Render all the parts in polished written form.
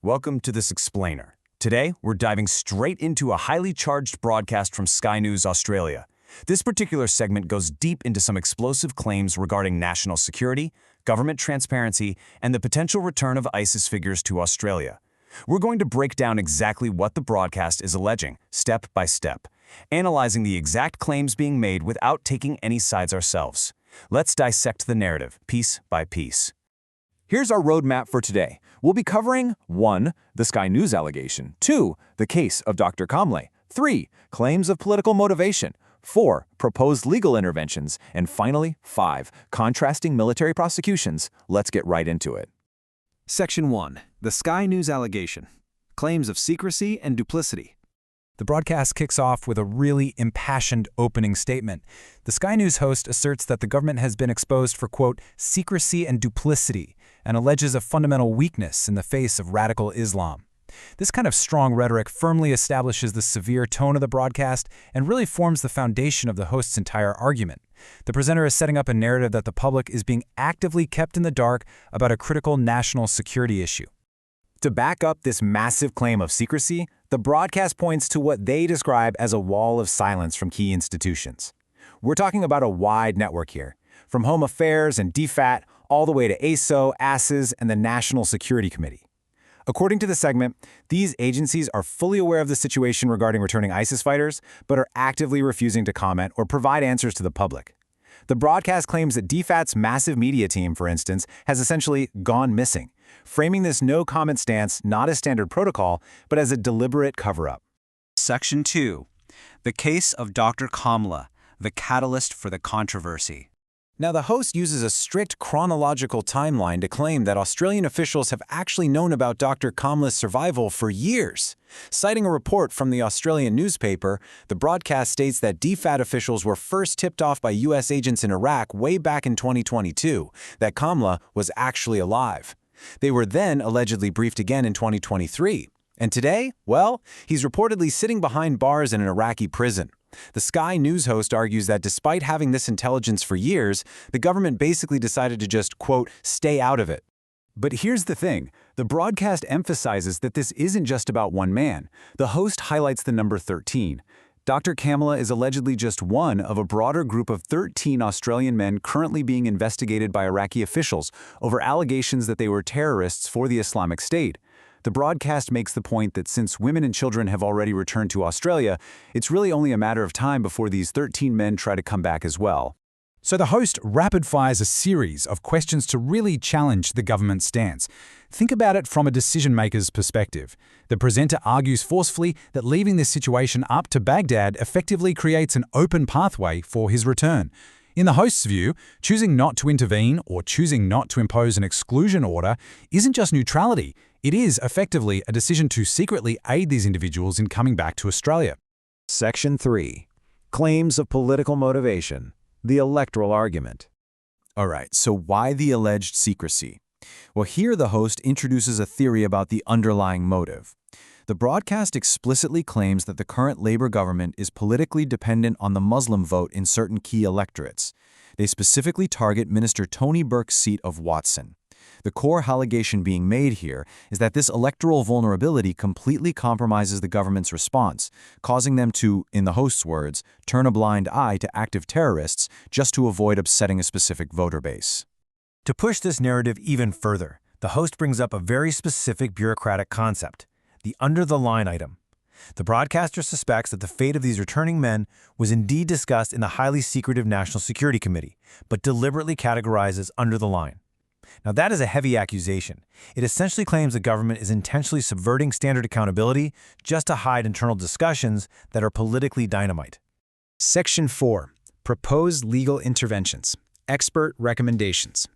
welcome to this explainer. Today, we're diving straight into a highly charged broadcast from Sky News Australia. This particular segment goes deep into some explosive claims regarding national security, government transparency, and the potential return of ISIS figures to Australia. We're going to break down exactly what the broadcast is alleging, step by step, analyzing the exact claims being made without taking any sides ourselves. Let's dissect the narrative, piece by piece. Here's our roadmap for today. We'll be covering 1. The Sky News allegation, 2. The case of Dr. Kamle, 3. Claims of political motivation, 4. Proposed legal interventions, and finally, 5. Contrasting military prosecutions. Let's get right into it. Section 1. The Sky News allegation. Claims of secrecy and duplicity. The broadcast kicks off with a really impassioned opening statement. The Sky News host asserts that the government has been exposed for, quote, secrecy and duplicity, and alleges a fundamental weakness in the face of radical Islam. This kind of strong rhetoric firmly establishes the severe tone of the broadcast and really forms the foundation of the host's entire argument. The presenter is setting up a narrative that the public is being actively kept in the dark about a critical national security issue. To back up this massive claim of secrecy, the broadcast points to what they describe as a wall of silence from key institutions. We're talking about a wide network here, from Home Affairs and DFAT all the way to ASIO, ASIS, and the National Security Committee. According to the segment, these agencies are fully aware of the situation regarding returning ISIS fighters, but are actively refusing to comment or provide answers to the public. The broadcast claims that DFAT's massive media team, for instance, has essentially gone missing, framing this no-comment stance not as standard protocol, but as a deliberate cover-up. Section 2. The case of Dr. Kamle, the catalyst for the controversy. Now, the host uses a strict chronological timeline to claim that Australian officials have actually known about Dr. Kamle's survival for years. Citing a report from the Australian newspaper, the broadcast states that DFAT officials were first tipped off by U.S. agents in Iraq way back in 2022 that Kamle was actually alive. They were then allegedly briefed again in 2023. And today, well, he's reportedly sitting behind bars in an Iraqi prison. The Sky News host argues that despite having this intelligence for years, the government basically decided to just, quote, stay out of it. But here's the thing. The broadcast emphasizes that this isn't just about one man. The host highlights the number 13. Dr. Kamle is allegedly just one of a broader group of 13 Australian men currently being investigated by Iraqi officials over allegations that they were terrorists for the Islamic State. The broadcast makes the point that since women and children have already returned to Australia, it's really only a matter of time before these 13 men try to come back as well. So the host rapid-fires a series of questions to really challenge the government's stance. Think about it from a decision-maker's perspective. The presenter argues forcefully that leaving this situation up to Baghdad effectively creates an open pathway for his return. In the host's view, choosing not to intervene or choosing not to impose an exclusion order isn't just neutrality. It is effectively a decision to secretly aid these individuals in coming back to Australia. Section 3. Claims of political motivation. The electoral argument. All right, so why the alleged secrecy? Well, here the host introduces a theory about the underlying motive. The broadcast explicitly claims that the current Labour government is politically dependent on the Muslim vote in certain key electorates. They specifically target Minister Tony Burke's seat of Watson. The core allegation being made here is that this electoral vulnerability completely compromises the government's response, causing them to, in the host's words, turn a blind eye to active terrorists just to avoid upsetting a specific voter base. To push this narrative even further, the host brings up a very specific bureaucratic concept, the under-the-line item. The broadcaster suspects that the fate of these returning men was indeed discussed in the highly secretive National Security Committee, but deliberately categorized as under the line. Now, that is a heavy accusation. It essentially claims the government is intentionally subverting standard accountability just to hide internal discussions that are politically dynamite. Section 4. Proposed legal interventions. Expert recommendations.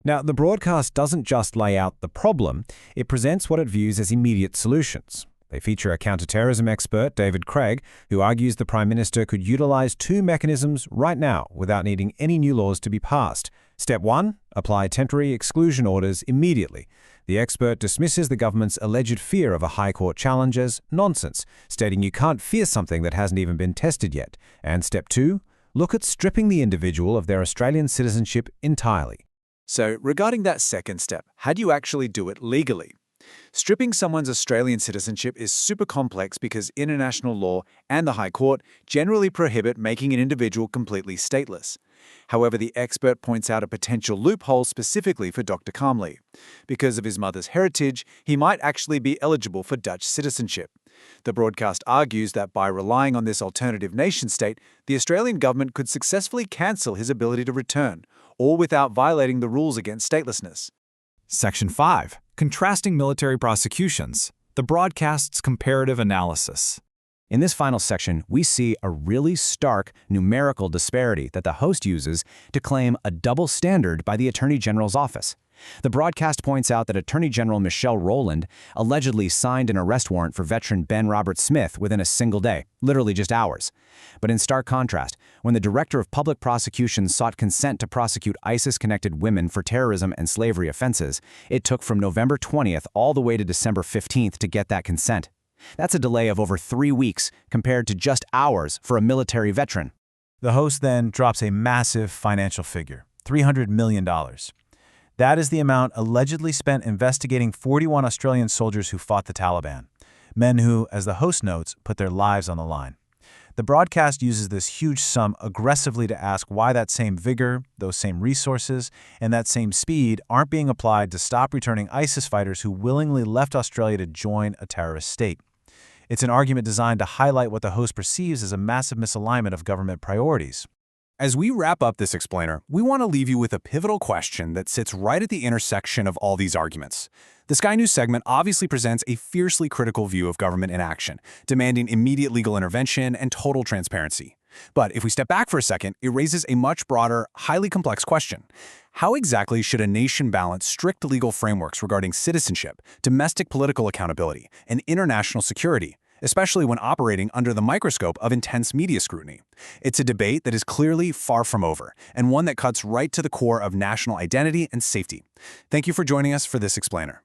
Now, the broadcast doesn't just lay out the problem, it presents what it views as immediate solutions. They feature a counterterrorism expert, David Craig, who argues the Prime Minister could utilize two mechanisms right now without needing any new laws to be passed. Step 1. Apply temporary exclusion orders immediately. The expert dismisses the government's alleged fear of a High Court challenge as nonsense, stating you can't fear something that hasn't even been tested yet. And Step 2. Look at stripping the individual of their Australian citizenship entirely. So, regarding that second step, how do you actually do it legally? Stripping someone's Australian citizenship is super complex because international law and the High Court generally prohibit making an individual completely stateless. However, the expert points out a potential loophole specifically for Dr. Calmly. Because of his mother's heritage, he might actually be eligible for Dutch citizenship. The broadcast argues that by relying on this alternative nation-state, the Australian government could successfully cancel his ability to return, all without violating the rules against statelessness. Section 5. Contrasting military prosecutions. The broadcast's comparative analysis. In this final section, we see a really stark numerical disparity that the host uses to claim a double standard by the Attorney General's office. The broadcast points out that Attorney General Michelle Rowland allegedly signed an arrest warrant for veteran Ben Robert Smith within a single day, literally just hours. But in stark contrast, when the Director of Public Prosecutions sought consent to prosecute ISIS-connected women for terrorism and slavery offenses, it took from November 20th all the way to December 15th to get that consent. That's a delay of over 3 weeks compared to just hours for a military veteran. The host then drops a massive financial figure, $300 million. That is the amount allegedly spent investigating 41 Australian soldiers who fought the Taliban, men who, as the host notes, put their lives on the line. The broadcast uses this huge sum aggressively to ask why that same vigor, those same resources, and that same speed aren't being applied to stop returning ISIS fighters who willingly left Australia to join a terrorist state. It's an argument designed to highlight what the host perceives as a massive misalignment of government priorities. As we wrap up this explainer, we want to leave you with a pivotal question that sits right at the intersection of all these arguments. The Sky News segment obviously presents a fiercely critical view of government inaction, demanding immediate legal intervention and total transparency. But if we step back for a second, it raises a much broader, highly complex question. How exactly should a nation balance strict legal frameworks regarding citizenship, domestic political accountability, and international security, especially when operating under the microscope of intense media scrutiny? It's a debate that is clearly far from over, and one that cuts right to the core of national identity and safety. Thank you for joining us for this explainer.